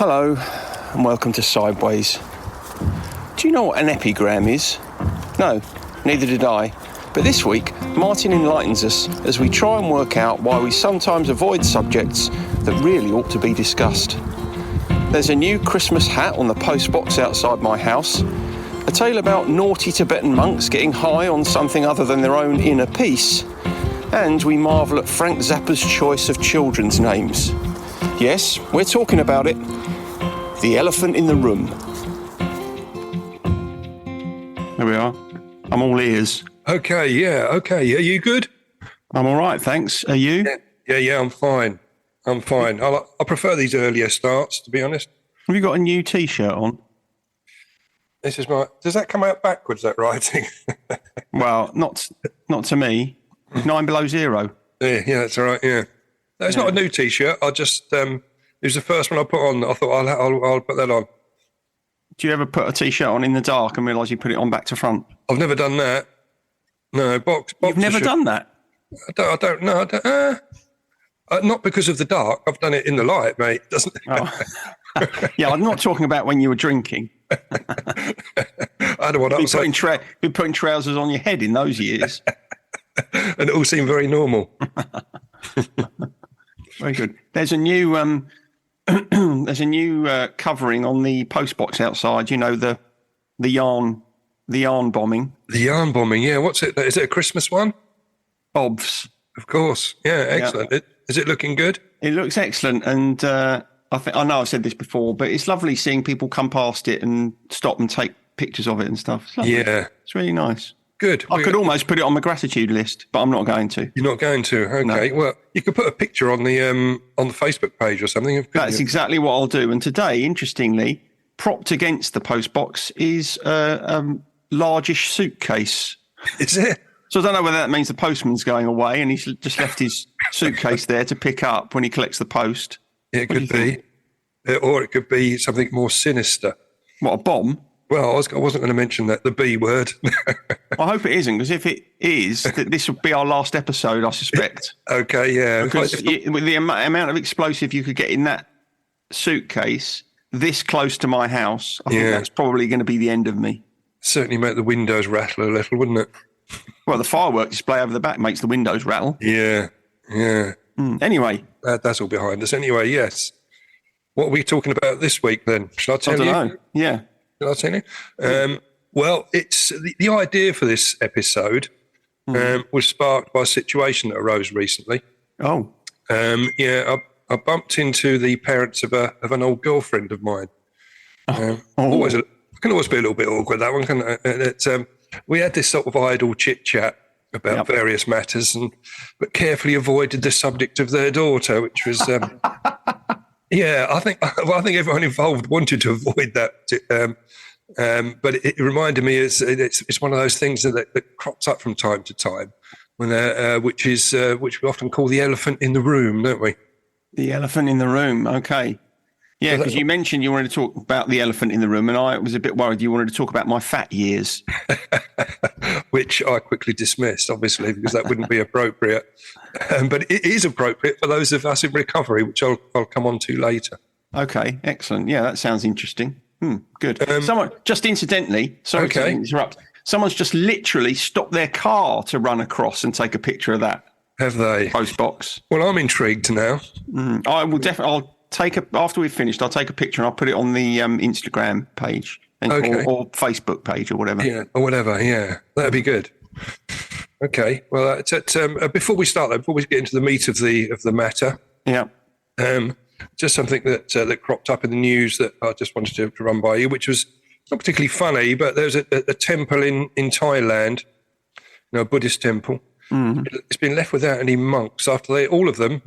Hello, and welcome to Sideways. Do you know what an epigram is? No, neither did I. But this week, Martin enlightens us as we try and work out why we sometimes avoid subjects that really ought to be discussed. There's a new Christmas hat on the postbox outside my house, a tale about naughty Tibetan monks getting high on something other than their own inner peace, and we marvel at Frank Zappa's choice of children's names. Yes, we're talking about it. The elephant in the room. There we are. I'm all ears. Okay. Are you good? I'm all right, thanks. Are you? Yeah, I'm fine. I prefer these earlier starts, to be honest. Have you got a new T-shirt on? This is does that come out backwards, that writing? Well, not to me. 9 below 0. Yeah, that's all right, yeah. No, it's not a new T-shirt. I just, it was the first one I put on. I thought I'll put that on. Do you ever put a T-shirt on in the dark and realise you put it on back to front? I've never done that. No, box. You've never done that? I don't know. Not because of the dark. I've done it in the light, mate. Doesn't it? Oh. Yeah, I'm not talking about when you were drinking. I don't want to be putting trousers on your head in those years. And it all seemed very normal. Very good. There's a new covering on the postbox outside. You know, the yarn bombing. The yarn bombing, yeah. What's it? Is it a Christmas one? Bob's. Of course. Yeah, excellent. Yeah. Is it looking good? It looks excellent, and I know I've said this before, but it's lovely seeing people come past it and stop and take pictures of it and stuff. It's lovely. Yeah, it's really nice. Good. I could almost put it on my gratitude list, but I'm not going to. You're not going to? Okay. No. Well, you could put a picture on the Facebook page or something. That's exactly what I'll do. And today, interestingly, propped against the postbox is a largish suitcase. Is it? So I don't know whether that means the postman's going away and he's just left his suitcase there to pick up when he collects the post. It could be. Or it could be something more sinister. What, a bomb? Well, I wasn't going to mention that, the B word. I hope it isn't, because if it is, this will be our last episode, I suspect. Okay, yeah. Because with the amount of explosive you could get in that suitcase this close to my house, I think that's probably going to be the end of me. Certainly make the windows rattle a little, wouldn't it? Well, the firework display over the back makes the windows rattle. Yeah. Anyway. That's all behind us. Anyway, yes. What are we talking about this week then? Shall I tell you? I don't know. Yeah. Shall I tell you? Well, it's the idea for this episode was sparked by a situation that arose recently. Oh. I bumped into the parents of an old girlfriend of mine. I can always be a little bit awkward, that one, can't it? We had this sort of idle chit-chat about various matters, but carefully avoided the subject of their daughter, which was... I think everyone involved wanted to avoid that. But it reminded me it's one of those things that crops up from time to time, which we often call the elephant in the room, don't we? The elephant in the room. Okay. Yeah, because you mentioned you wanted to talk about the elephant in the room, and I was a bit worried you wanted to talk about my fat years. Which I quickly dismissed, obviously, because that wouldn't be appropriate. But it is appropriate for those of us in recovery, which I'll come on to later. Okay, excellent. Yeah, that sounds interesting. Good. Someone, just incidentally, sorry to interrupt, someone's just literally stopped their car to run across and take a picture of that. Have they? Postbox. Well, I'm intrigued now. I will definitely... after we've finished, I'll take a picture and I'll put it on the Instagram page or Facebook page or whatever. Yeah, or whatever. Yeah, that'd be good. Okay. Well, before we start, before we get into the meat of the matter, just something that cropped up in the news that I just wanted to run by you, which was not particularly funny, but there's a temple in Thailand, a Buddhist temple. It's been left without any monks after all of them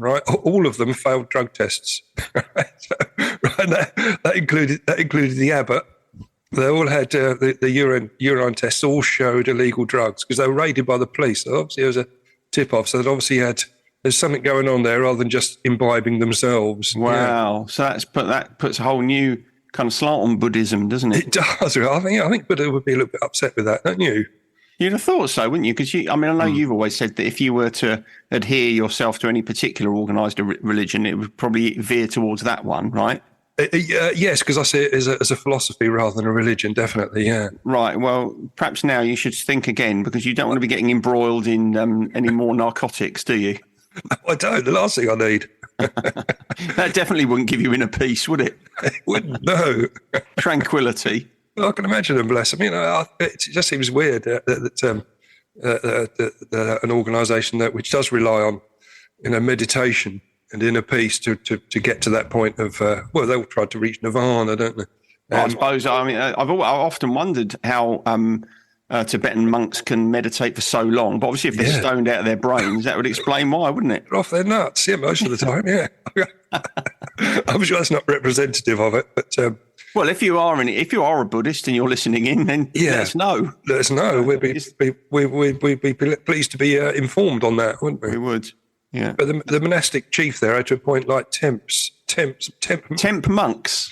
failed drug tests. That included the abbot. They all had the urine tests all showed illegal drugs because they were raided by the police. So obviously there was a tip-off. So they obviously there's something going on there rather than just imbibing themselves. Wow. Yeah. So that puts a whole new kind of slant on Buddhism, doesn't it? It does. I think Buddha would be a little bit upset with that, don't you? You'd have thought so, wouldn't you? Because I know you've always said that if you were to adhere yourself to any particular organised religion, it would probably veer towards that one, right? Yes, because I see it as a philosophy rather than a religion, definitely, yeah. Right, well, perhaps now you should think again, because you don't want to be getting embroiled in any more narcotics, do you? I don't. The last thing I need. That definitely wouldn't give you inner peace, would it? It wouldn't, no. Tranquility. Well, I can imagine them, bless them. It just seems weird that an organisation which does rely on, meditation and inner peace to get to that point of, they'll try to reach nirvana, don't they? I suppose. I mean, I've often wondered how Tibetan monks can meditate for so long. But obviously, if they're stoned out of their brains, that would explain why, wouldn't it? They're off their nuts, yeah, most of the time, yeah. I'm sure that's not representative of it, but. Well, if you are a Buddhist and you're listening in, then let us know. Let us know. We'd be pleased to be informed on that, wouldn't we? We would. Yeah. But the monastic chief there had to appoint like temp monks. Temp monks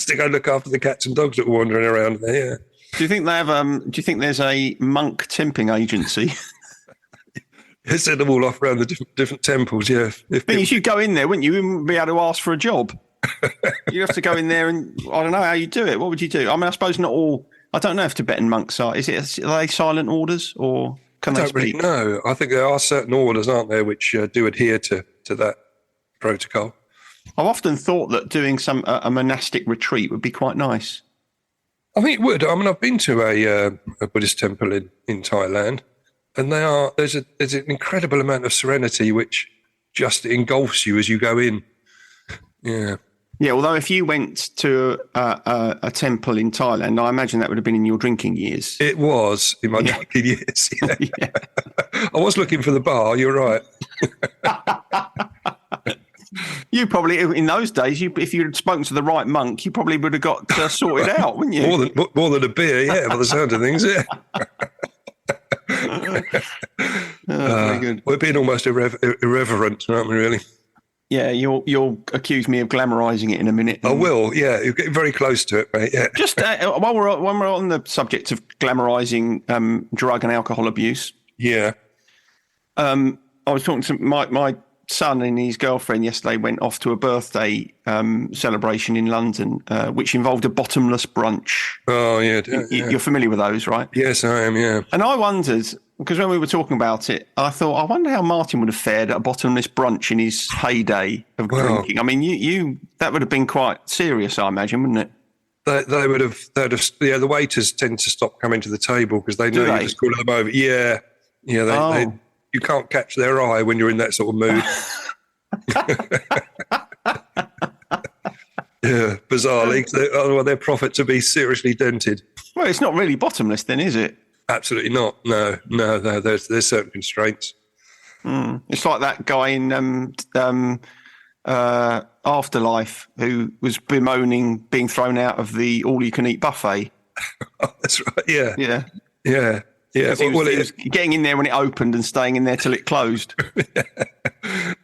to go look after the cats and dogs that were wandering around there. Yeah. Do you think they have? Do you think there's a monk temping agency? They send them all off around the different temples. Yeah. You'd go in there, wouldn't you? You wouldn't be able to ask for a job. You have to go in there, and I don't know how you do it. What would you do? I mean, I suppose not all. I don't know if Tibetan monks are. Are they silent orders, or can they speak? I don't really know. I think there are certain orders, aren't there, which do adhere to that protocol. I've often thought that doing a monastic retreat would be quite nice. I think it would. I mean, I've been to a Buddhist temple in Thailand, and there's an incredible amount of serenity which just engulfs you as you go in. Yeah. Yeah, although if you went to a temple in Thailand, I imagine that would have been in your drinking years. It was in my drinking years. Yeah. Yeah. I was looking for the bar. You're right. You probably, in those days, if you had spoken to the right monk, you probably would have got sorted out, wouldn't you? More than a beer, yeah, by the sound of things, yeah. Very good. We're being almost irreverent, aren't we, really? Yeah, you'll accuse me of glamorising it in a minute. I will. Yeah, you're getting very close to it, mate. Yeah. Just when we're on the subject of glamorising drug and alcohol abuse. Yeah. I was talking to my son and his girlfriend yesterday. Went off to a birthday celebration in London, which involved a bottomless brunch. Oh yeah. You're familiar with those, right? Yes, I am. Yeah. And I wondered, because when we were talking about it, I thought, I wonder how Martin would have fared at a bottomless brunch in his heyday of drinking. I mean, you that would have been quite serious, I imagine, wouldn't it? They would have. Yeah, the waiters tend to stop coming to the table because they know you just call them over. Yeah, yeah. You can't catch their eye when you're in that sort of mood. Yeah, bizarrely, their profits would be seriously dented. Well, it's not really bottomless, then, is it? Absolutely not. No. There's certain constraints. It's like that guy in Afterlife who was bemoaning being thrown out of the all-you-can-eat buffet. Oh, that's right. Yeah. Yeah. Yeah. Yeah. He was getting in there when it opened and staying in there till it closed.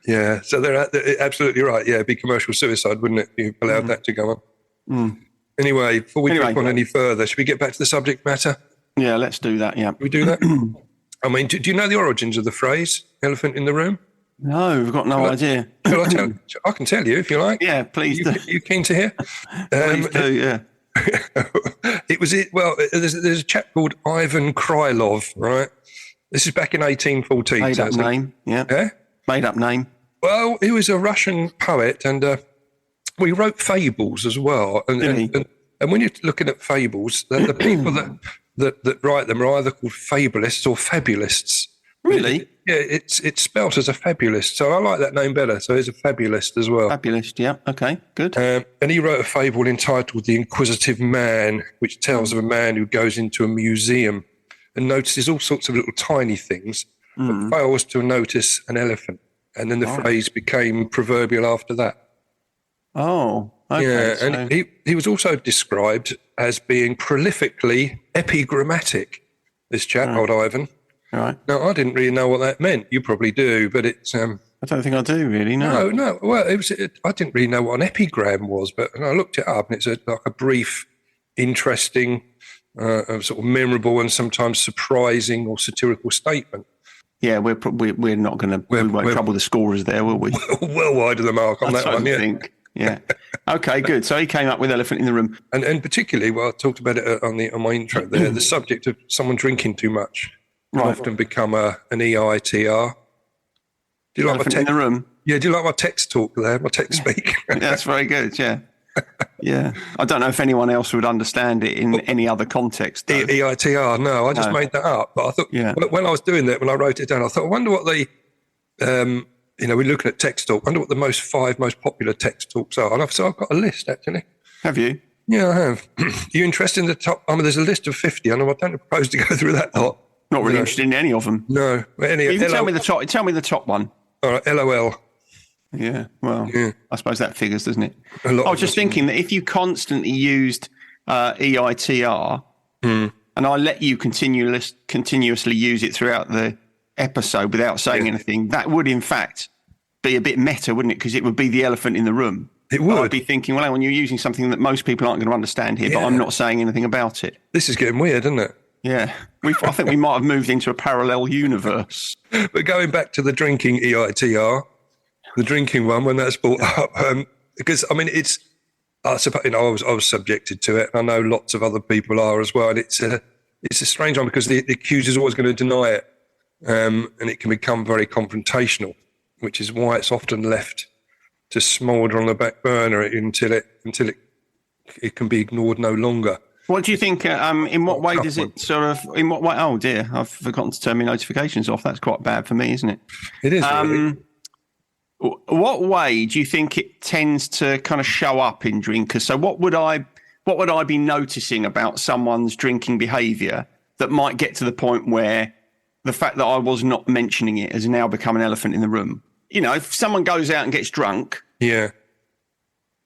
Yeah. So they're absolutely right. Yeah. It'd be commercial suicide, wouldn't it? If you allowed that to go on. Anyway, before we click on any further, should we get back to the subject matter? Yeah, let's do that. Yeah. Can we do that? I mean, do you know the origins of the phrase "elephant in the room"? No, we've got no idea. I can tell you if you like. Yeah, please do. You keen to hear? Please do, yeah. There's a chap called Ivan Krylov, right? This is back in 1814. Made up name, yeah. Yeah? Made up name. Well, he was a Russian poet, and he wrote fables as well. And when you're looking at fables, the people that write them are either called fabulists or fabulists. Really? Yeah, it's spelt as a fabulist, so I like that name better. So he's a fabulist as well. Fabulist, yeah. Okay, good. And he wrote a fable entitled "The Inquisitive Man," which tells of a man who goes into a museum and notices all sorts of little tiny things, but fails to notice an elephant. And then the phrase became proverbial after that. Oh, okay. Yeah, and he was also described as being prolifically epigrammatic, this chap, old Ivan. Right. Now, I didn't really know what that meant. You probably do, but it's... I don't think I do, really, no. No. Well, I didn't really know what an epigram was, but I looked it up, and it's like a brief, interesting, sort of memorable and sometimes surprising or satirical statement. Yeah, we're not going to... We won't trouble the scorers there, will we? Well wide of the mark on that one, yeah. Yeah. Okay, good. So he came up with elephant in the room. And particularly, well, I talked about it on my intro there, the subject of someone drinking too much can often become an EITR. Do you like Elephant in the room? Yeah, do you like my text talk there, my text speak? Yeah, that's very good, yeah. Yeah. I don't know if anyone else would understand it in any other context. EITR, no, I just made that up. But I thought, when I was doing that, when I wrote it down, I thought, I wonder what we're looking at text talk. I wonder what the five most popular text talks are. And I've got a list, actually. Have you? Yeah, I have. Are you interested in the top? I mean, there's a list of 50. I know I don't propose to go through that lot. Not really interested in any of them. No. Tell me the top one. All right, LOL. Yeah, well, I suppose that figures, doesn't it? I was just thinking that if you constantly used EITR and I let you continuously use it throughout the episode without saying anything, that would in fact be a bit meta, wouldn't it? Because it would be the elephant in the room. It would. I'd be thinking, well, hang on, you're using something that most people aren't going to understand here, but I'm not saying anything about it. This is getting weird, isn't it? Yeah, I think we might have moved into a parallel universe. But going back to the drinking EITR, the drinking one, when that's brought up, because I mean, I suppose, I was subjected to it. I know lots of other people are as well, and it's a strange one because the accuser's always going to deny it, and it can become very confrontational, which is why it's often left to smoulder on the back burner until it can be ignored no longer. What do you think? In what way does it sort of? In what way? Oh dear, I've forgotten to turn my notifications off. That's quite bad for me, isn't it? It is. Really. What way do you think it tends to kind of show up in drinkers? So what would I be noticing about someone's drinking behaviour that might get to the point where the fact that I was not mentioning it has now become an elephant in the room? You know, if someone goes out and gets drunk,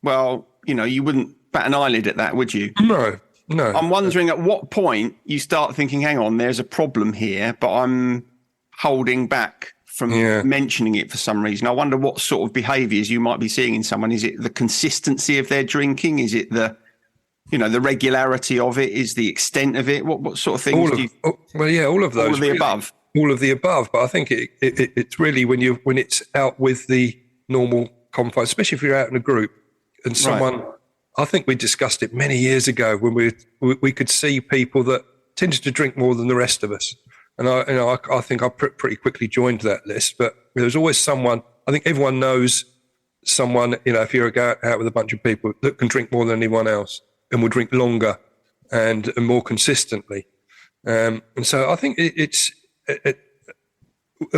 well, you wouldn't bat an eyelid at that, would you? No. I'm wondering at what point you start thinking, hang on, there's a problem here, but I'm holding back from mentioning it for some reason. I wonder what sort of behaviours you might be seeing in someone. Is it the consistency of their drinking? Is it the regularity of it? Is the extent of it? What sort of things all of those. All of the really, above. All of the above. But I think it's really when it's out with the normal confines, especially if you're out in a group and someone. Right. I think we discussed it many years ago when we could see people that tended to drink more than the rest of us. And I think I pretty quickly joined that list. But there's always someone. I think everyone knows someone. If you're out with a bunch of people that can drink more than anyone else and will drink longer and more consistently. And so I think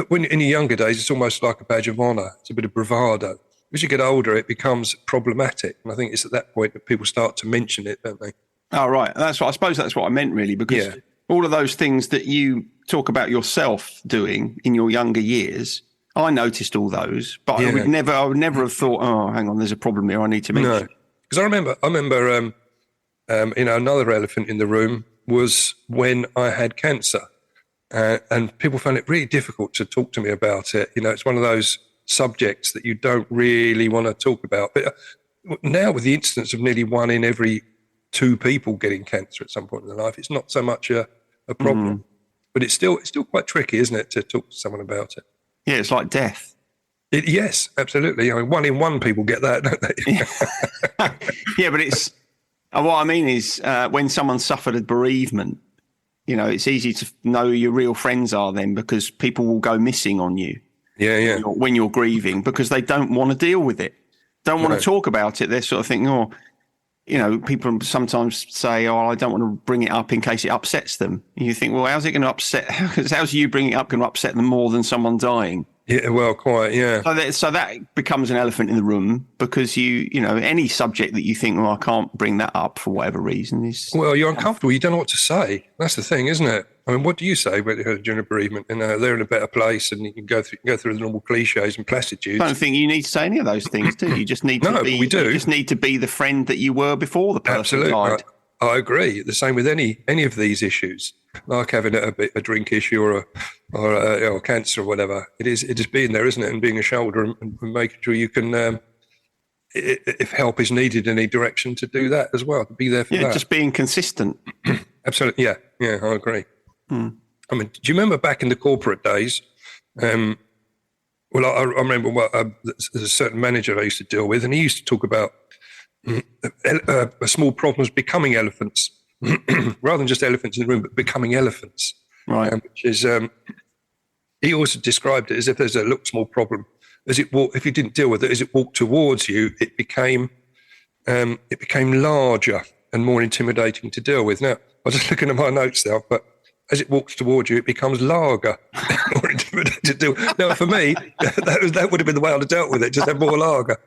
when in your younger days, it's almost like a badge of honour. It's a bit of bravado. As you get older, it becomes problematic. And I think it's at that point that people start to mention it, don't they? Oh, right. I suppose that's what I meant, really, because all of those things that you talk about yourself doing in your younger years, I noticed all those, but I would never have thought, oh, hang on, there's a problem here, I need to mention. No, because I remember another elephant in the room was when I had cancer, and people found it really difficult to talk to me about it. It's one of those subjects that you don't really want to talk about. But now with the incidence of nearly 1 in every 2 people getting cancer at some point in their life, it's not so much a problem. But it's still quite tricky, isn't it, to talk to someone about it? Yeah, it's like death. Yes, absolutely. I mean, 1 in 1 people get that, don't they? Yeah, but it's what I mean is when someone suffered a bereavement, it's easy to know who your real friends are then, because people will go missing on you. Yeah. When you're grieving, because they don't want to deal with it, don't want to talk about it. They're sort of thinking, people sometimes say, I don't want to bring it up in case it upsets them. And you think, well, how's it going to upset? How's you bringing it up going to upset them more than someone dying? Yeah, well, quite, yeah. So that becomes an elephant in the room, because any subject that you think, I can't bring that up for whatever reason is. Well, you're uncomfortable. You don't know what to say. That's the thing, isn't it? I mean, what do you say during a bereavement? And they're in a better place, and you can go through the normal cliches and platitudes. I don't think you need to say any of those things, do you? You just need to be. We do. You just need to be the friend that you were before the person died. I agree. The same with any of these issues, like having a drink issue or cancer or whatever. It is being there, isn't it, and being a shoulder and making sure you can, if help is needed in any direction, to do that as well. To be there for that. Yeah, just being consistent. Absolutely. Yeah, I agree. I mean, do you remember back in the corporate days? I remember there's a certain manager I used to deal with, and he used to talk about small problems becoming elephants, rather than just elephants in the room, but becoming elephants. Right. Which is, he also described it as if there's a little small problem. If you didn't deal with it, as it walked towards you, it became larger and more intimidating to deal with. Now, I was just looking at my notes now, but as it walks towards you, it becomes larger, more intimidating to deal with. Now, for me, that would have been the way I'd have dealt with it, just have more lager.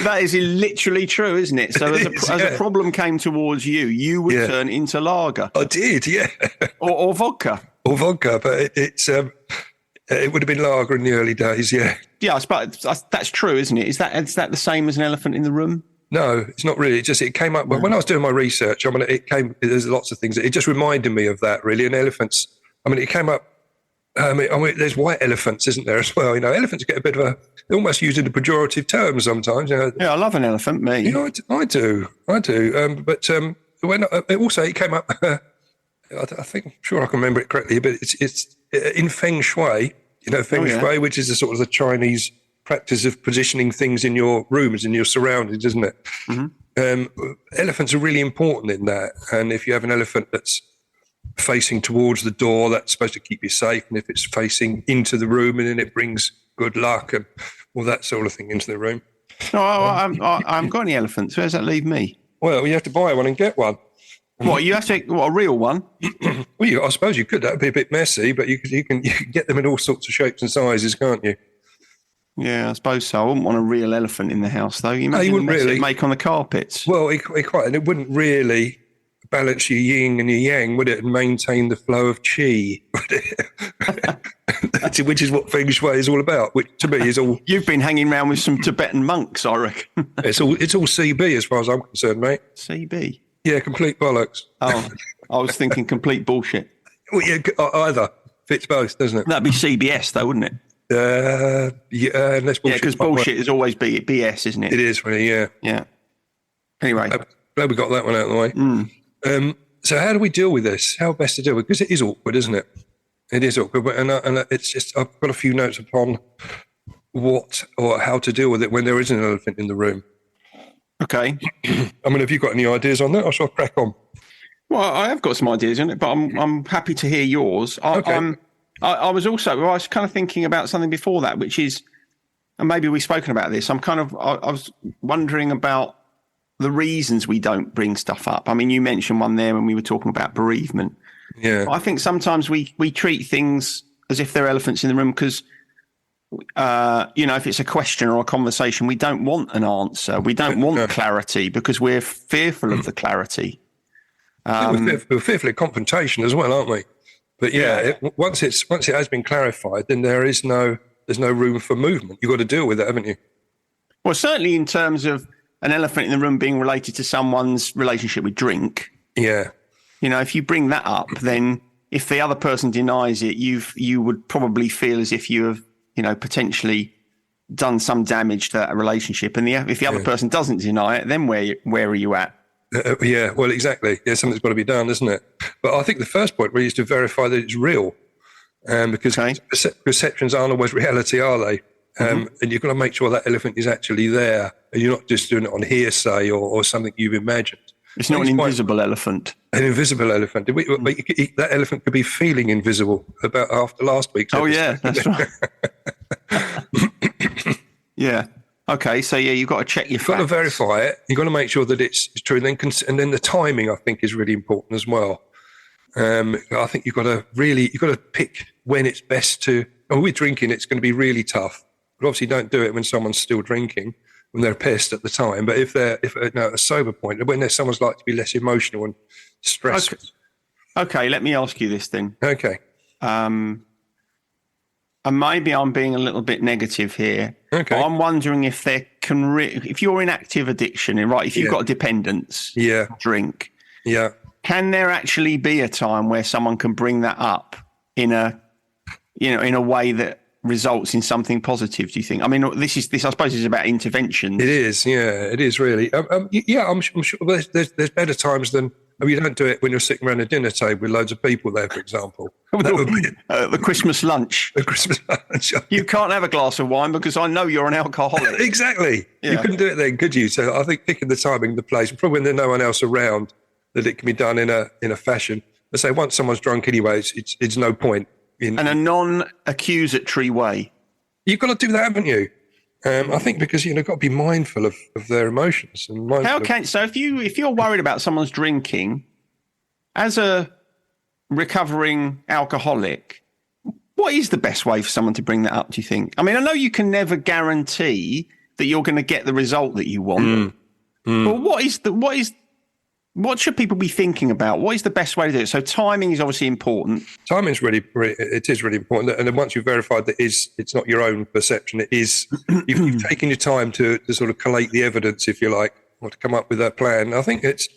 That is literally true, isn't it? So as a problem came towards you, you would turn into lager. I did, yeah. Or vodka. Or vodka, but it would have been lager in the early days, yeah. Yeah, I suppose that's true, isn't it? Is that the same as an elephant in the room? No, it's not really. It came up when I was doing my research. There's lots of things. It just reminded me of that, really. And elephants, it came up. There's white elephants, isn't there, as well? Elephants get a bit of they're almost used in a pejorative term sometimes. Yeah, I love an elephant, me. I do. But when it came up, I'm sure I can remember it correctly, but it's in Feng Shui, Feng Shui, which is the Chinese practice of positioning things in your rooms and your surroundings, isn't it? Mm-hmm. Elephants are really important in that. And if you have an elephant that's facing towards the door, that's supposed to keep you safe. And if it's facing into the room, and then it brings good luck and all that sort of thing into the room. No, I haven't got any elephants. Where does that leave me? Well, you have to buy one and get one. What, you have to? What, a real one? Well, I suppose you could. That'd be a bit messy, but you can get them in all sorts of shapes and sizes, can't you? Yeah, I suppose so. I wouldn't want a real elephant in the house, though. You wouldn't really make on the carpets. Well, and it wouldn't really balance your yin and your yang, would it, and maintain the flow of qi, would it? Which is what Feng Shui is all about. Which to me is all. You've been hanging around with some Tibetan monks, I reckon. It's all CB as far as I'm concerned, mate. CB. Yeah, complete bollocks. Oh, I was thinking complete bullshit. Well, yeah, either fits both, doesn't it? That'd be CBS, though, wouldn't it? Unless bullshit. Yeah, because bullshit is always BS, isn't it? It is, really, yeah. Yeah. Anyway. Glad we got that one out of the way. So how do we deal with this? How best to deal with it? Because it is awkward, isn't it? It is awkward. And it's just, I've got a few notes upon what or how to deal with it when there is an elephant in the room. Okay. Have you got any ideas on that, or shall I crack on? Well, I have got some ideas on it, but I'm happy to hear yours. Okay. I was kind of thinking about something before that, which is, and maybe we've spoken about this. I was wondering about the reasons we don't bring stuff up. You mentioned one there when we were talking about bereavement. Yeah. I think sometimes we treat things as if they're elephants in the room because, if it's a question or a conversation, we don't want an answer. We don't want clarity because we're fearful of the clarity. We're fearful of confrontation as well, aren't we? But once it has been clarified, then there's no room for movement. You've got to deal with it, haven't you? Well, certainly in terms of an elephant in the room being related to someone's relationship with drink. Yeah. If you bring that up, then if the other person denies it, you would probably feel as if you have, potentially done some damage to that relationship. And if the other person doesn't deny it, then where are you at? Well, exactly. Yeah, something's got to be done, isn't it? But I think the first point really is to verify that it's real, because perceptions aren't always reality, are they? And you've got to make sure that elephant is actually there, and you're not just doing it on hearsay or something you've imagined. It's not an invisible elephant. An invisible elephant. But that elephant could be feeling invisible after last week's episode. Oh, yeah, that's right. Yeah. Okay, so you've got to check your facts. You've got to verify it. You've got to make sure that it's true. And then the timing, I think, is really important as well. I think you've got to pick when it's best to. With drinking, it's going to be really tough. But obviously, don't do it when someone's still drinking, when they're pissed at the time. But if at a sober point, when there's someone's like to be less emotional and stressful. Okay, let me ask you this then. Okay. And maybe I'm being a little bit negative here. Okay. But I'm wondering if there can, if you're in active addiction, right? If you've got a dependence, drink, can there actually be a time where someone can bring that up in a way that results in something positive? Do you think? This I suppose is about intervention. It is, yeah, it is really. I'm sure there's better times than Oh, you don't do it when you're sitting around a dinner table with loads of people there, for example. That would be the Christmas lunch. a Christmas lunch. You can't have a glass of wine because I know you're an alcoholic. Exactly. Yeah. You couldn't do it then, could you? So I think picking the timing, the place, probably when there's no one else around, that it can be done in a fashion. I say once someone's drunk anyway, it's no point. And a non-accusatory way. You've got to do that, haven't you? I think because you've got to be mindful of their emotions. And So if you're worried about someone's drinking, as a recovering alcoholic, what is the best way for someone to bring that up, do you think? I mean, I know you can never guarantee that you're going to get the result that you want. But what should people be thinking about? What is the best way to do it? So timing is obviously important. Timing is really important. And then once you've verified that it's not your own perception, it is, you've taken your time to sort of collate the evidence, if you like, or to come up with a plan. I think it's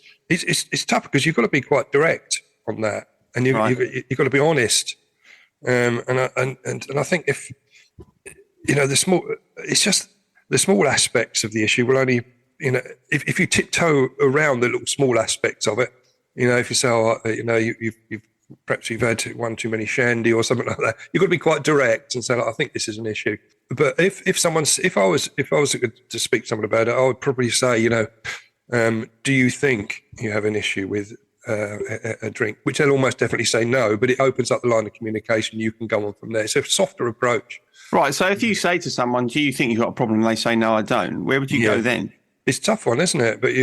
tough because you've got to be quite direct on that. And you've got to be honest. And I think if, it's just the small aspects of the issue will only, if you tiptoe around the little small aspects of it, if you say, perhaps you've had one too many shandy or something like that, you've got to be quite direct and say, I think this is an issue. But if I was to speak to someone about it, I would probably say, do you think you have an issue with a drink? Which they'll almost definitely say no, but it opens up the line of communication. You can go on from there. It's a softer approach. Right. So if you say to someone, do you think you've got a problem? And they say, no, I don't. Where would you go then? It's a tough one, isn't it? But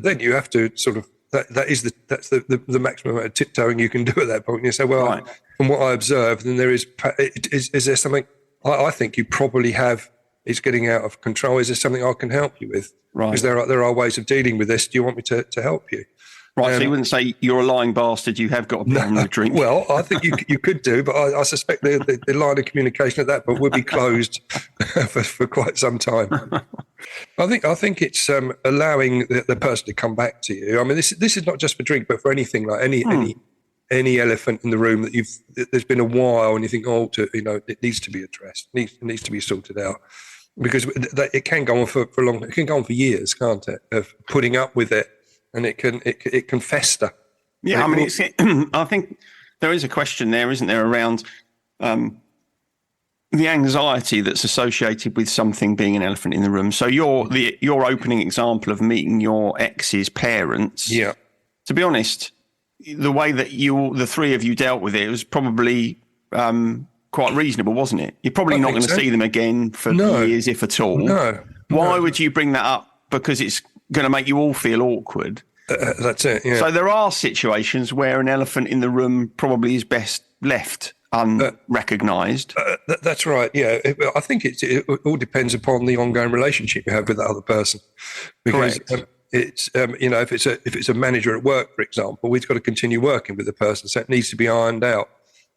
then you have to sort of, that's the maximum amount of tiptoeing you can do at that point. And you say, well, from what I observed, then there is there something I think you probably have is getting out of control? Is there something I can help you with? Right. Because there are ways of dealing with this. Do you want me to help you? Right, so you wouldn't say you're a lying bastard, you have got a problem with drink. Well, I think you could do, but I suspect the line of communication at that point would be closed for quite some time. I think it's allowing the person to come back to you. I mean, this is not just for drink, but for anything, like any elephant in the room that there's been a while and you think, it needs to be addressed, it needs to be sorted out. Because it can go on for long, it can go on for years, can't it? Of putting up with it. And it can fester. Yeah, I mean, I think there is a question there, isn't there, around the anxiety that's associated with something being an elephant in the room. So your opening example of meeting your ex's parents. Yeah. To be honest, the way that the three of you dealt with it was probably quite reasonable, wasn't it? You're probably not going to see them again for years, if at all. No. Why would you bring that up? Because it's going to make you all feel awkward. That's it, yeah. So there are situations where an elephant in the room probably is best left unrecognised. That's right, yeah. I think it all depends upon the ongoing relationship you have with that other person. Because it's if it's a manager at work, for example, we've got to continue working with the person, so it needs to be ironed out.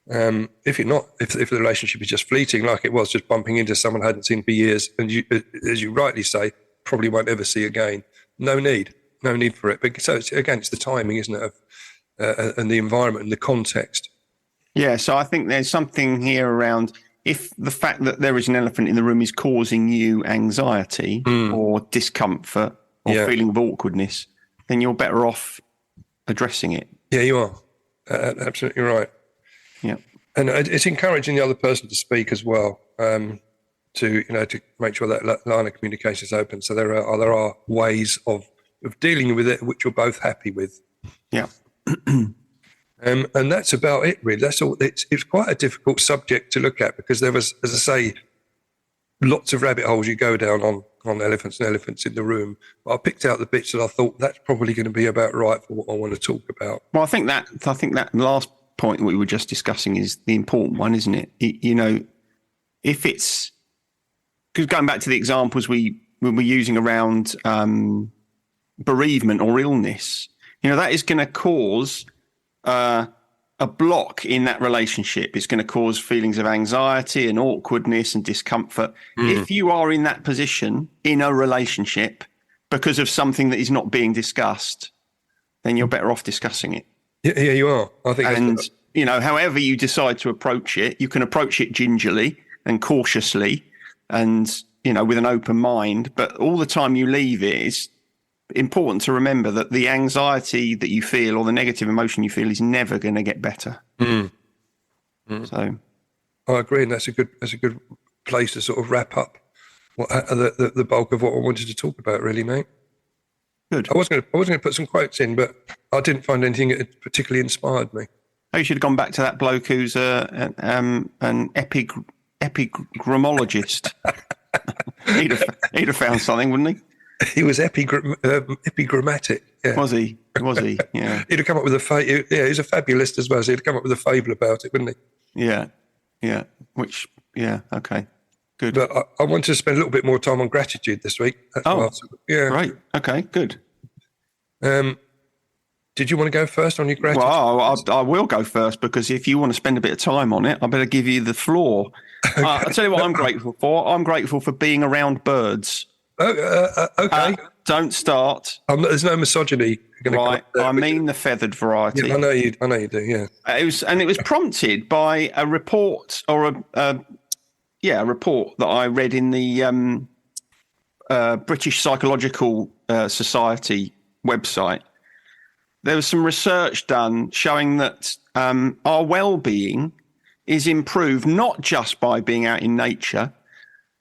If the relationship is just fleeting, like it was, just bumping into someone I hadn't seen for years, and you, as you rightly say, probably won't ever see again. No need for it. But so it's the timing, isn't it, and the environment and the context. Yeah. So I think there's something here around if the fact that there is an elephant in the room is causing you anxiety or discomfort or feeling of awkwardness, then you're better off addressing it. Yeah, you are. Absolutely right. Yeah. And it's encouraging the other person to speak as well. To make sure that line of communication is open. So there are ways of dealing with it which you're both happy with. Yeah. And that's about it, really. That's all. It's quite a difficult subject to look at because there was, as I say, lots of rabbit holes you go down on elephants and elephants in the room. But I picked out the bits that I thought that's probably going to be about right for what I want to talk about. Well, I think that last point that we were just discussing is the important one, isn't it? If it's because going back to the examples we were using around bereavement or illness, that is going to cause a block in that relationship. It's going to cause feelings of anxiety and awkwardness and discomfort. If you are in that position in a relationship because of something that is not being discussed, then you're better off discussing it. Yeah, you are. I think. And, however you decide to approach it, you can approach it gingerly and cautiously and, with an open mind. But all the time you leave it is important to remember that the anxiety that you feel or the negative emotion you feel is never going to get better. So I agree, and that's a good place to sort of wrap up the bulk of what I wanted to talk about, really, mate. good. I was going to put some quotes in, but I didn't find anything that particularly inspired me. Oh, you should have gone back to that bloke who's an epigramologist. he'd have found something, wouldn't he? He was epigrammatic. Yeah. Was he? Yeah. He'd have come up with he's a fabulist as well, so he'd have come up with a fable about it, wouldn't he? Yeah. Okay. Good. But I wanted to spend a little bit more time on gratitude this week. That's Great. Okay, good. Did you want to go first on your gratitude? Well, I will go first, because if you want to spend a bit of time on it, I better give you the floor. Okay. I'll tell you what I'm grateful for. I'm grateful for being around birds. Okay. Don't start. There's no misogyny going to right. come. I mean the feathered variety. Yeah, I know you do. Yeah. It was prompted by a report or a report that I read in the British Psychological Society website. There was some research done showing that our well-being is improved not just by being out in nature,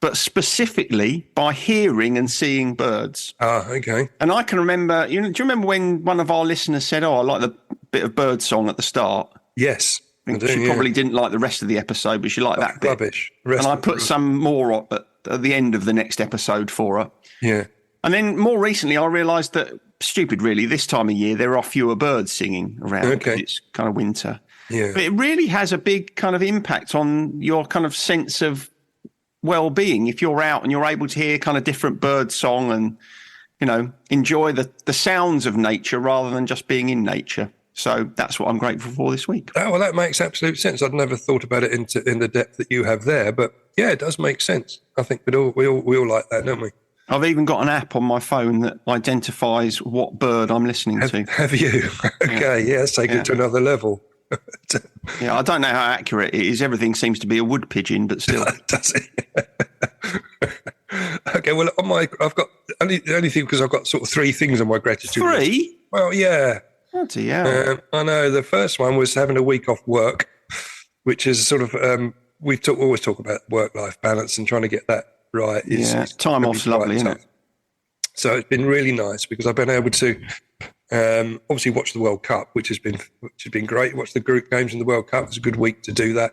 but specifically by hearing and seeing birds. Okay. And I can remember, do you remember when one of our listeners said, I like the bit of bird song at the start? Yes. She probably didn't like the rest of the episode, but she liked that bit. Rubbish. And I put some more at the end of the next episode for her. Yeah. And then more recently, I realised that, stupid really, this time of year, there are fewer birds singing around because it's kind of winter. Yeah. But it really has a big kind of impact on your kind of sense of well-being if you're out and you're able to hear kind of different bird song and, enjoy the sounds of nature rather than just being in nature. So that's what I'm grateful for this week. Oh, well, that makes absolute sense. I'd never thought about it in the depth that you have there, but yeah, it does make sense. I think we all like that, don't we? I've even got an app on my phone that identifies what bird I'm listening to. Have you? Okay, yeah, let's take it to another level. Yeah, I don't know how accurate it is. Everything seems to be a wood pigeon, but still. Does it? Okay, well, I've got the only thing, because I've got sort of 3 things on my gratitude list. 3? Well, yeah. Bloody hell. I know. The first one was having a week off work, which is sort of always talk about work-life balance and trying to get that right. Time off's lovely, isn't it? So it's been really nice because I've been able to obviously watch the World Cup, which has been great. Watch the group games in the World Cup. It's a good week to do that.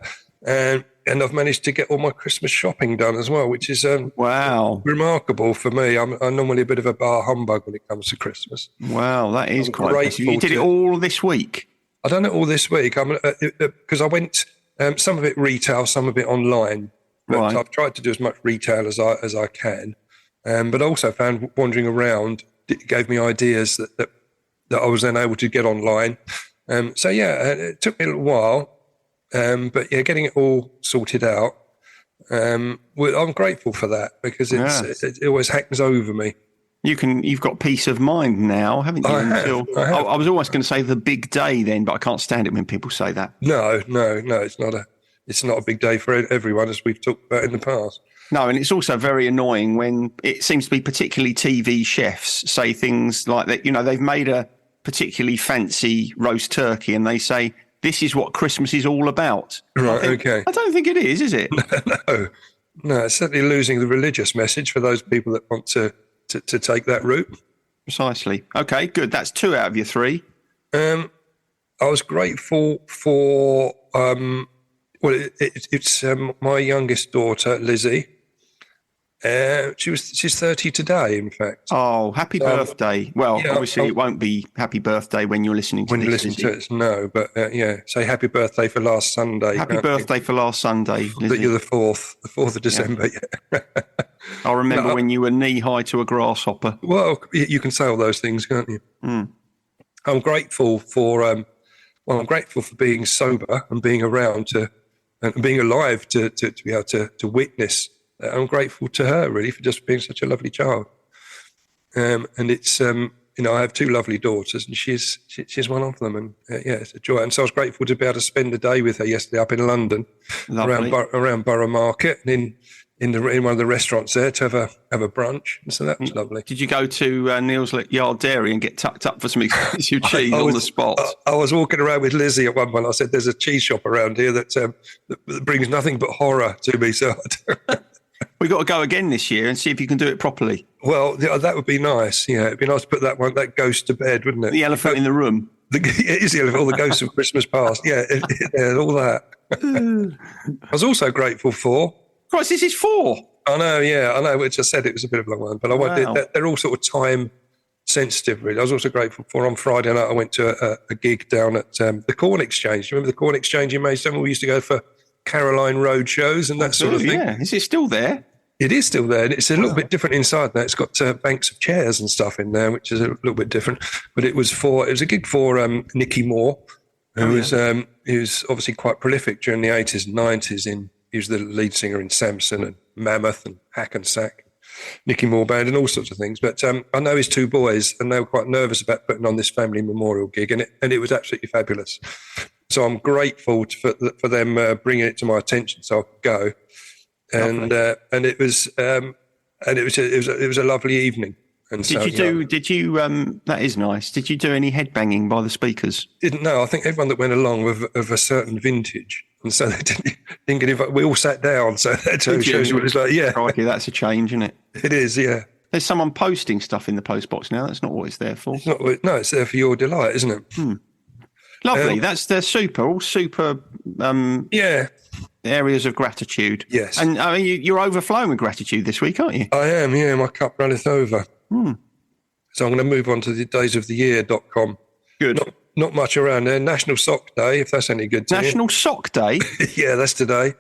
And I've managed to get all my Christmas shopping done as well, which is remarkable for me. I'm normally a bit of a bar humbug when it comes to Christmas. Wow, that is quite impressive. You did it all this week? I've done it all this week. Because I went some of it retail, some of it online. But Right. I've tried to do as much retail as I can. But I also found wandering around, it gave me ideas that I was then able to get online. It took me a little while. But yeah, getting it all sorted out. I'm grateful for that because it always hangs over me. You've got peace of mind now, haven't you? I have. I was almost going to say the big day then, but I can't stand it when people say that. No, it's not a big day for everyone, as we've talked about in the past. No, and it's also very annoying when it seems to be particularly TV chefs say things like that. They've made a particularly fancy roast turkey and they say, this is what Christmas is all about. Right, okay. I don't think it is it? No, it's certainly losing the religious message for those people that want to take that route. Precisely. Okay, good. That's 2 out of your 3. I was grateful for, it's my youngest daughter, Lizzie. She's 30 today, in fact. Oh, happy birthday. Well, obviously it won't be happy birthday when you're listening to when this. you listen to it, no. But say happy birthday for last Sunday. Happy birthday for last Sunday, Lizzie. That you're the 4th of December. Yeah. I remember when you were knee-high to a grasshopper. Well, you can say all those things, can't you? Mm. I'm grateful for being sober and being around and being alive to be able to witness. I'm grateful to her really for just being such a lovely child. And it's I have 2 lovely daughters, and she's one of them, and it's a joy. And so I was grateful to be able to spend a day with her yesterday up in London, around Borough Market, and in one of the restaurants there to have a brunch, and so that was lovely. Did you go to Neil's Yard Dairy and get tucked up for some expensive cheese on the spot? I was walking around with Lizzie at one point. I said, "There's a cheese shop around here that brings nothing but horror to me." So we've got to go again this year and see if you can do it properly. Well, that would be nice. Yeah, it'd be nice to put that ghost to bed, wouldn't it? The elephant in the room. It is the elephant, all the ghosts of Christmas past. Yeah, all that. I was also grateful for. Christ, this is 4. I know. Which I said it was a bit of a long one, but they're all sort of time sensitive, really. I was also grateful for on Friday night. I went to a gig down at the Corn Exchange. Do you remember the Corn Exchange in Maidstone? We used to go for Caroline Road shows and that sort of thing. Yeah, is it still there? It is still there. It's a little bit different inside now. It's got banks of chairs and stuff in there, which is a little bit different. But it was a gig for Nicky Moore, who was obviously quite prolific during the 80s and 90s. He was the lead singer in Samson and Mammoth and Hackensack, Nicky Moore Band and all sorts of things. But I know his 2 boys, and they were quite nervous about putting on this family memorial gig, and it was absolutely fabulous. So I'm grateful for them bringing it to my attention so I could go. And it was a lovely evening. And did you that is nice. Did you do any headbanging by the speakers? Didn't know. I think everyone that went along was of a certain vintage. And so they didn't get invited. We all sat down. So that shows you what it's like. Yeah. Crikey, that's a change, isn't it? It is, yeah. There's someone posting stuff in the post box now. That's not what it's there for. It's there for your delight, isn't it? Lovely. They're super. All super areas of gratitude. Yes. And I mean, you're overflowing with gratitude this week, aren't you? I am, yeah. My cup runneth over. So I'm going to move on to the daysoftheyear.com. Good. Not much around there. National Sock Day, if that's any good to you. National Sock Day? Yeah, that's today,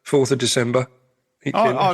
4th of December. I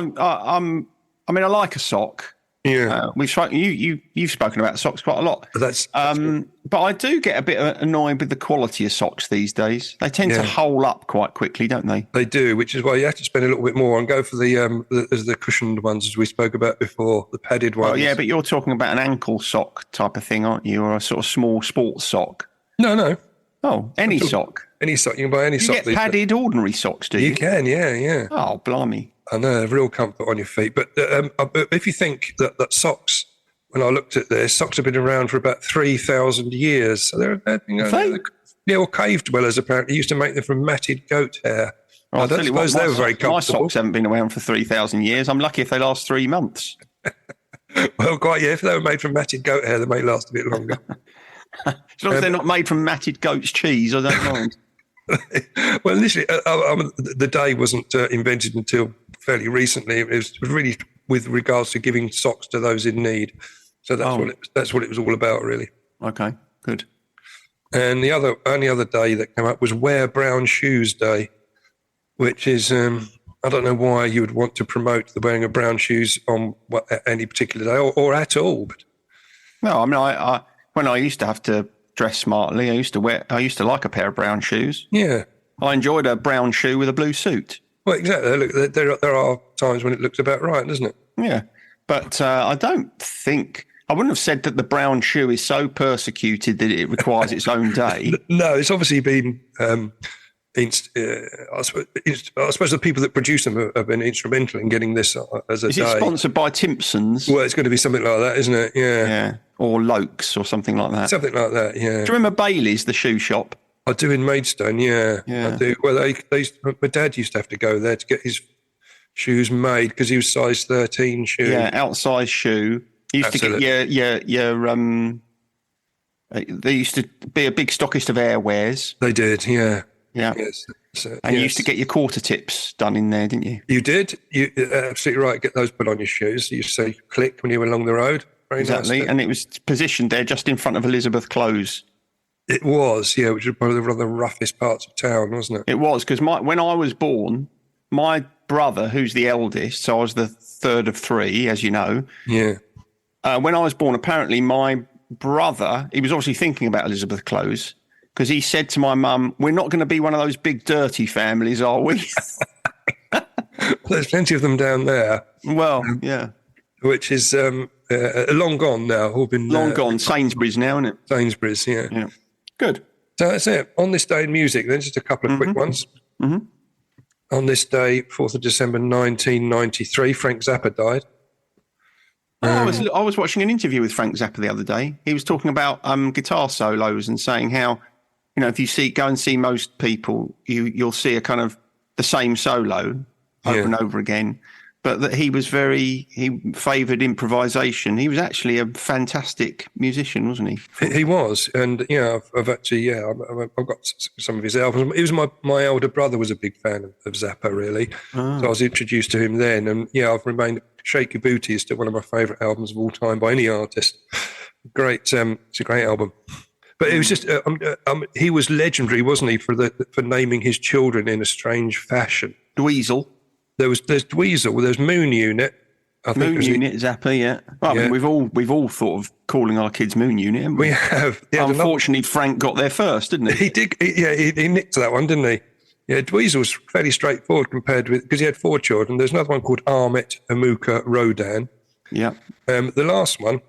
like a sock. Yeah. We've spoken. You've spoken about socks quite a lot. That's good. But I do get a bit annoyed with the quality of socks these days. They tend to hole up quite quickly, don't they? They do, which is why you have to spend a little bit more and go for the cushioned ones, as we spoke about before, the padded ones. Oh yeah, but you're talking about an ankle sock type of thing, aren't you, or a sort of small sports sock? No. Oh, any sock. Any sock. You can buy any sock. You get padded ordinary socks, do you? You can, yeah. Oh, blimey. I know, real comfort on your feet. But if you think that socks, when I looked at this, socks have been around for about 3,000 years. So they're cave dwellers apparently used to make them from matted goat hair. Well, I don't suppose they were very comfortable. My socks haven't been around for 3,000 years. I'm lucky if they last 3 months. Well, quite, yeah. If they were made from matted goat hair, they may last a bit longer. As long as they're not made from matted goat's cheese, I don't mind. Well, initially, the day wasn't invented until fairly recently. It was really with regards to giving socks to those in need. So that's what it was all about, really. Okay, good. And the only other day that came up was Wear Brown Shoes Day, which is I don't know why you would want to promote the wearing of brown shoes on any particular day or at all. But no, I mean, I when I used to have to dress smartly, I used to like a pair of brown shoes. Yeah. I enjoyed a brown shoe with a blue suit. Well, exactly. Look, there are times when it looks about right, doesn't it? Yeah. But I wouldn't have said that the brown shoe is so persecuted that it requires its own day. No, it's obviously been, I suppose the people that produce them have been instrumental in getting this as a day. Is it sponsored by Timpson's? Well, it's going to be something like that, isn't it? Yeah. Yeah. Or Lokes or something like that. Something like that, yeah. Do you remember Bailey's, the shoe shop? I do in Maidstone, yeah. I do. Well, my dad used to have to go there to get his shoes made because he was size 13 shoe. Yeah, outsized shoe. He used to get your they used to be a big stockist of airwares. They did, yeah. Yeah. Yes. You used to get your quarter tips done in there, didn't you? You did. You're absolutely right. Get those put on your shoes. You say click when you were along the road. Very exactly. Nice. And it was positioned there just in front of Elizabeth Close. It was, yeah, which was probably one of the roughest parts of town, wasn't it? It was, because when I was born, my brother, who's the eldest, so I was the third of 3, as you know. Yeah. When I was born, apparently my brother, he was obviously thinking about Elizabeth Close, because he said to my mum, "We're not going to be one of those big dirty families, are we?" There's plenty of them down there. Well, yeah. Which is long gone now. All been long gone. Sainsbury's now, isn't it? Sainsbury's, yeah. Yeah. Good. So that's it. On this day in music, then just a couple of quick ones. Mm-hmm. on this day, 4th of December 1993, Frank Zappa died. I was watching an interview with Frank Zappa the other day. He was talking about guitar solos and saying how, if you go and see most people, you'll see a kind of the same solo over and over again. But that he favoured improvisation. He was actually a fantastic musician, wasn't he? He was, and I've actually I've got some of his albums. He was my elder brother was a big fan of Zappa, really. So I was introduced to him then, and I've remained. Shake Your Booty is still one of my favourite albums of all time by any artist. Great, it's a great album. But it was just he was legendary, wasn't he, for naming his children in a strange fashion. Dweezil. There's Dweezil. There's Moon Unit. Moon Unit, Zappa, yeah. Well, I mean, we've all thought of calling our kids Moon Unit, haven't we? We have. Unfortunately, Frank got there first, didn't he? He did. He nicked that one, didn't he? Yeah, Dweezil was fairly straightforward compared with, because he had 4 children. There's another one called Ahmet Amuka Rodan. Yeah. The last one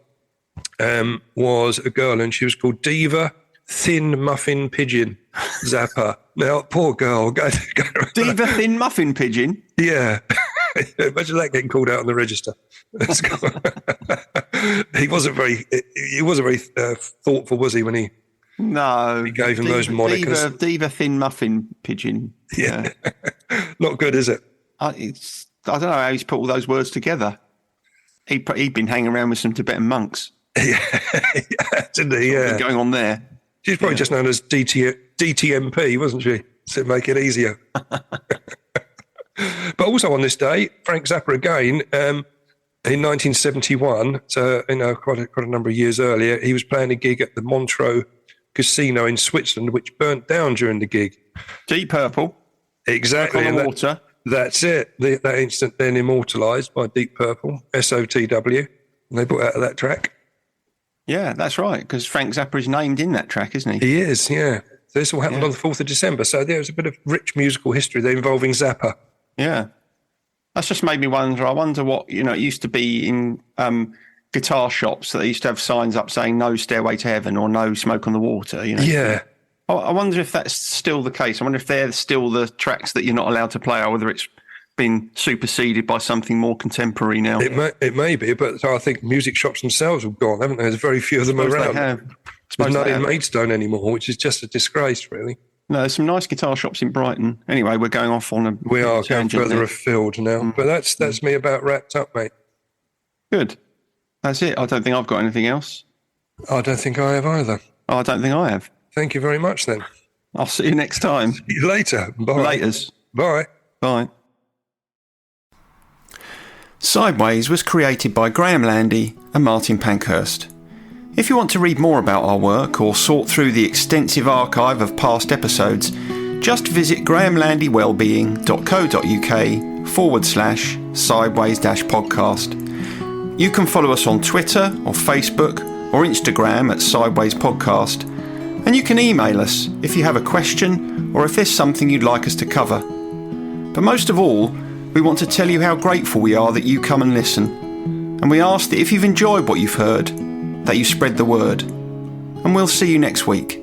was a girl, and she was called Diva Thin Muffin Pigeon Zappa. Now, poor girl. Diva Thin Muffin Pigeon? Yeah. Imagine that getting called out on the register. He wasn't very thoughtful, was he, when he... No. He gave him those monikers. Diva Thin Muffin Pigeon. Yeah. Not good, is it? I don't know how he's put all those words together. He'd been hanging around with some Tibetan monks. Yeah, didn't he? Yeah. Going on there. She's probably just known as DTMP, wasn't she? To make it easier. But also on this day, Frank Zappa again, in 1971, so quite a number of years earlier, he was playing a gig at the Montreux Casino in Switzerland, which burnt down during the gig. Deep Purple. Exactly. On the water. That's it. That instant then immortalised by Deep Purple, SOTW. And they put out that track. Yeah, that's right, because Frank Zappa is named in that track, isn't he? He is, yeah. So this all happened on the 4th of December. So there's a bit of rich musical history there involving Zappa. Yeah. That's just made me wonder. I wonder what, it used to be in guitar shops that they used to have signs up saying no Stairway to Heaven or no Smoke on the Water, Yeah. I wonder if that's still the case. I wonder if they're still the tracks that you're not allowed to play, or whether it's been superseded by something more contemporary now. It may be, but I think music shops themselves have gone, haven't they? There's very few of them around. They have. There's none in Maidstone anymore, which is just a disgrace, really. No, there's some nice guitar shops in Brighton. Anyway, we're going off on a We are going further afield now. But that's me about wrapped up, mate. Good. That's it. I don't think I've got anything else. I don't think I have either. I don't think I have. Thank you very much, then. I'll see you next time. See you later. Bye. Laters. Bye. Bye. Sideways was created by Graham Landy and Martin Pankhurst. If you want to read more about our work or sort through the extensive archive of past episodes, just visit grahamlandywellbeing.co.uk/sideways-podcast. You can follow us on Twitter or Facebook or Instagram at Sideways Podcast, and you can email us if you have a question or if there's something you'd like us to cover. But most of all, we want to tell you how grateful we are that you come and listen, and we ask that if you've enjoyed what you've heard, that you spread the word. And we'll see you next week.